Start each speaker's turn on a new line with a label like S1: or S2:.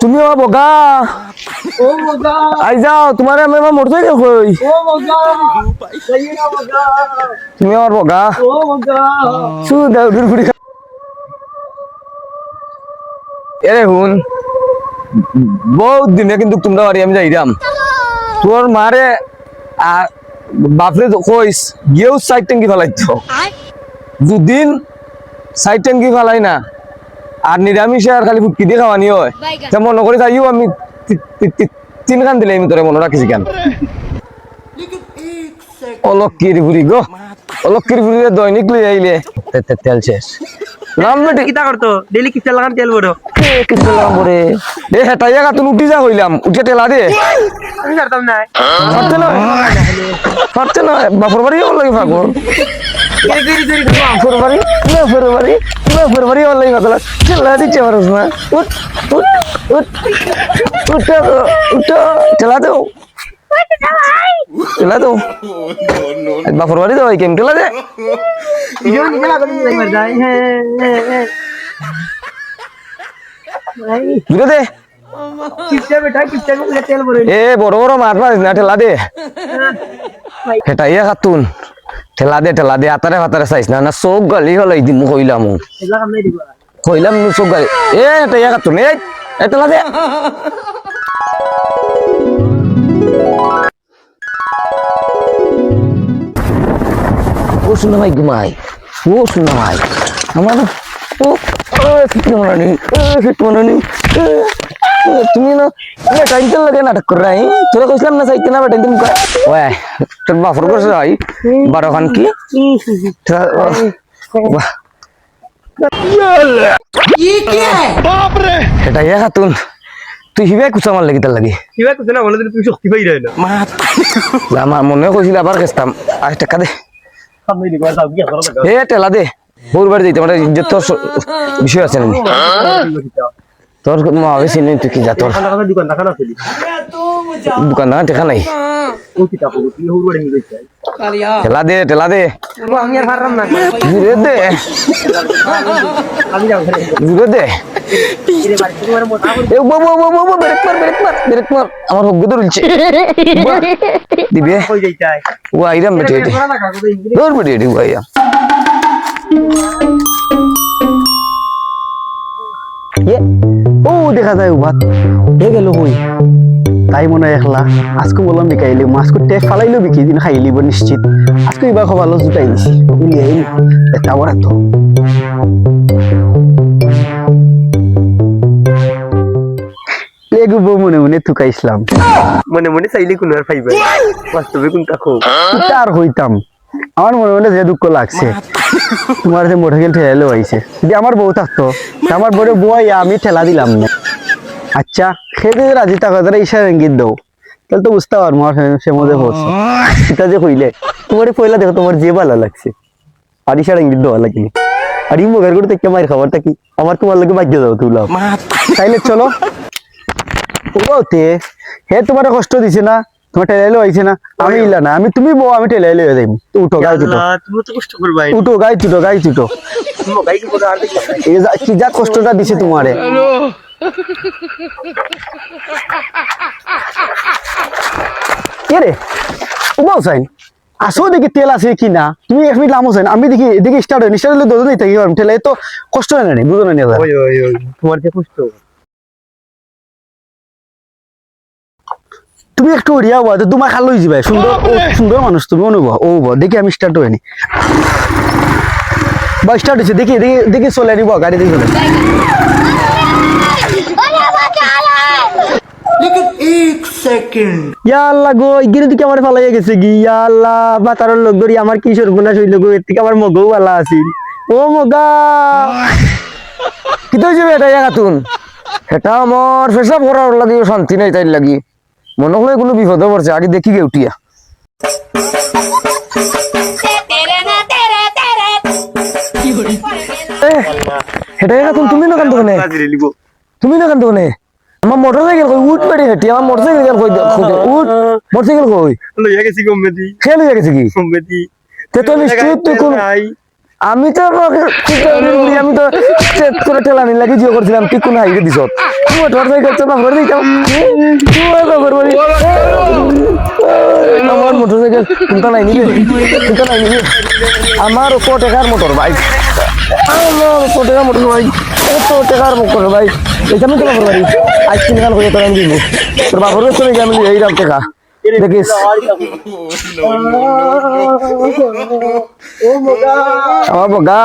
S1: তুমি আমার বগা আই যাও তোমার আমি আমার মোটরসাইকেল কই তুমি আমার বগা সুদা উড়ুর ফুড়ি এরে হুন বহুত দিনে কিন্তু তোমরা বাড়ি আমি যাইরাম তোর মারে বাপরে কইস গিয়েও সাইড ট্যাঙ্কি ফেলাইতো দুদিন সাইড ট্যাঙ্কি ফেলাই না আর নিরামিষে আর খালি ফুটকি দিয়ে খাওয়ানি হয় তা মনে করে যাইও আমি তিন খান দিলে আমি তোরে মনে রাখিছি কেন অলক্ষির বুড়ি গো অলক্ষির বুড়ি দৈনিক লই আইলে তেল শেষ নাম বেটে
S2: কিতা করতো ডেইলি কিতা লাগান তেল বড়
S1: কিছু লাগাম বরে এ হেটাইয়া তুই উঠি যা হইলাম উঠে টেলা দে
S2: আমি করতাম না
S1: পারতে না বাপর বাড়ি লাগে ভাগর বাপর বাড়ি বাপর বাড়ি লাগে ভাগর টেলা দিচ্ছে পারস না উঠ উঠ উঠ উঠ উঠ টেলা দাও টেলা দাও বাপর বাড়ি দাও কেম টেলা দে
S2: ভিডিও নিতে লাগা দিই একবার যাই হ্যাঁ ভাই
S1: দূরে দে
S2: কিচ্ছা বেটা কিচ্ছা করে তেল বড়
S1: এ বড় বড় মার পারিস না টেলা দে হেটাইয়া খাতুন ঠেলা দে আতারে ফাতারে চাইছ না চোখ গালি হলাই দিম কইলাম
S2: এলা কাম নাই দিব
S1: কইলাম চোখ গালি এ হেটাইয়া খাতুন এ টেলা দে ও শুনা ভাই ঘুমাই ও শুনা ভাই আমার ও ফিট মানানি তুমি না টাইমটা লাগে নাটক করে রাই তোরা কইছিলাম না চাইতে না বেটা তুমি ওই তোর বাপর করছে ভাই 12 খান কি
S2: ये क्या है बाप रे
S1: এটা ইয়া খাতুন তুই হিবে কুচা মার লাগি তার লাগি
S2: কিবা কইছ না বলে তুমি শক্তি পাই রাই না মা
S1: আমার মনে কইছিল আবার কেস্তাম 8 টাকা দে
S2: কাম নাই দিব যাও কি করো
S1: এ টেলা দে ভোর বাড়ি দিতে মানে ইজ্জত তোর বিষয় আছে নাকি তোর মা বেশি নেই তুই কি যা তোর
S2: দোকান দেখা না চলি
S1: দোকান না দেখা নাই
S2: ও কি টাকা তুই হুর বড় হিংগে চাই
S1: টেলা দে
S2: আমি আর পারলাম না
S1: ঘুরে দে
S2: আমি যাও ঘরে
S1: ঘুরে দে
S2: এর বাড়ি থেকে আমার মোটা করে
S1: এ বাবা ব্রেক মার আমার হগ্গ ধরছে দিবে
S2: কই যাই চাই
S1: ও আইরাম বেটে
S2: করা না কাগজ হিংগে
S1: দৌর বেটে ভাইয়া ও দেখা যায় ভাত এ গেল কই তাই মনে হয় একলা আজকে বললাম বিকাইলে মাছ করতে ফালাইলো বিকি দিন খাইলিব নিশ্চিত আজকে এবার খবালো জুটাই দিছি বুঝলি এই এটা বড় তো লেগুবো মনে মনে তুকাইছিলাম
S2: মনে মনে চাইলে কোন আর পাইবে বাস্তবে কোনটা খো
S1: তার হইতাম আমার মনে মনে যে দুঃখ লাগছে তোমার যে মোটরসাইকেল ঠেলাইলো আইছে যদি আমার বউ থাকতো আমার বড় বউ আমি ঠেলা দিলাম না আচ্ছা খেতে রাজি টাকা ধরে ইশারা ইঙ্গিত দাও তাহলে তো বুঝতে পারবো আমার সে মধ্যে পড়ছে সেটা যে কইলে তোমার পয়লা দেখো তোমার যে ভালো লাগছে আর ইশারা ইঙ্গিত দেওয়া লাগেনি আর ই মোগার করে থেকে মায়ের খাবারটা কি আমার তোমার লোকে বাজ্য দাও তুলাম তাইলে চলো ওতে হে তোমার কষ্ট দিছে না তোমার ঠেলাইলো আইছে না আমি ইলা না আমি তুমি বউ আমি ঠেলাইলো হয়ে যাইম উঠো গাই দুটো
S2: তুমি তো কষ্ট করবাই
S1: উঠো গাই দুটো
S2: তুমি গাই কি বড় আর দেখি
S1: এই কি যা কষ্টটা দিছে তোমারে কে রে উবাও সাইন আসো দেখি তেল আছে কি না তুমি এক মিনিট লামো সাইন আমি দেখি এদিকে স্টার্ট হয় স্টার্ট হলে দোদন দিতে পারবো ঠেলে তো কষ্ট হয় না রে বুঝো না নিয়ে
S2: ওই তোমার যে কষ্ট
S1: তুমি একটু ওড়িয়া হওয়া তো তোমার খাল লই যাবে সুন্দর সুন্দর মানুষ তুমি অনুভব ও দেখি আমি স্টার্ট হয়নি বা স্টার্ট হয়েছে দেখি দেখি দেখি চলে নিব গাড়ি দেখি চলে
S2: लेकिन एक सेकंड
S1: ইয়া আল্লাহ গো ইগিরে দিকে আমার ফালাইয়া গেছে কি ইয়া আল্লাহ বাতারর লোক ধরি আমার কি সর্বনাশ হইল গো এর থেকে আমার মগও ভালো আছিল ও মগা কি তো যাবে এটা খাতুন এটা আমার পেশাব করার লাগি শান্তি নাই তাই লাগি মনে হয় কোনো বিপদ পড়ছে আগে দেখি গে উঠিয়া এটা খাতুন তুমি না কান দোকানে তুমি না কান দোকানে আমার মোটরসাইকেল কই উঠ বেড়ে হেঁটে আমার মোটরসাইকেল কই উঠ মোটরসাইকেল কই
S2: লইয়া গেছি গম্মেদি
S1: খেয়ে লইয়া গেছে কি
S2: গম্মেদি
S1: তে তো নিশ্চয় তুই কোন
S3: আমি তো আমি তো তোর ঠেলা নি লাগি জিও করছিলাম তুই কোন হাইরে দিছ মোটর সাইকেল চাপা করে দিতাম আমার মোটর সাইকেল কোনটা নাই নিবে আমার 100 টাকার মোটর বাইক আমার 100 টাকার মোটর বাইক 100 টাকার মোটর বাইক এটা আমি চাপা করবারি আজ 3 গান করে তোর আমি দিব তোর বাবার চলে গিয়ে আমি এই রাম টাকা দেখিস
S2: ও মোগা
S3: আমার বগা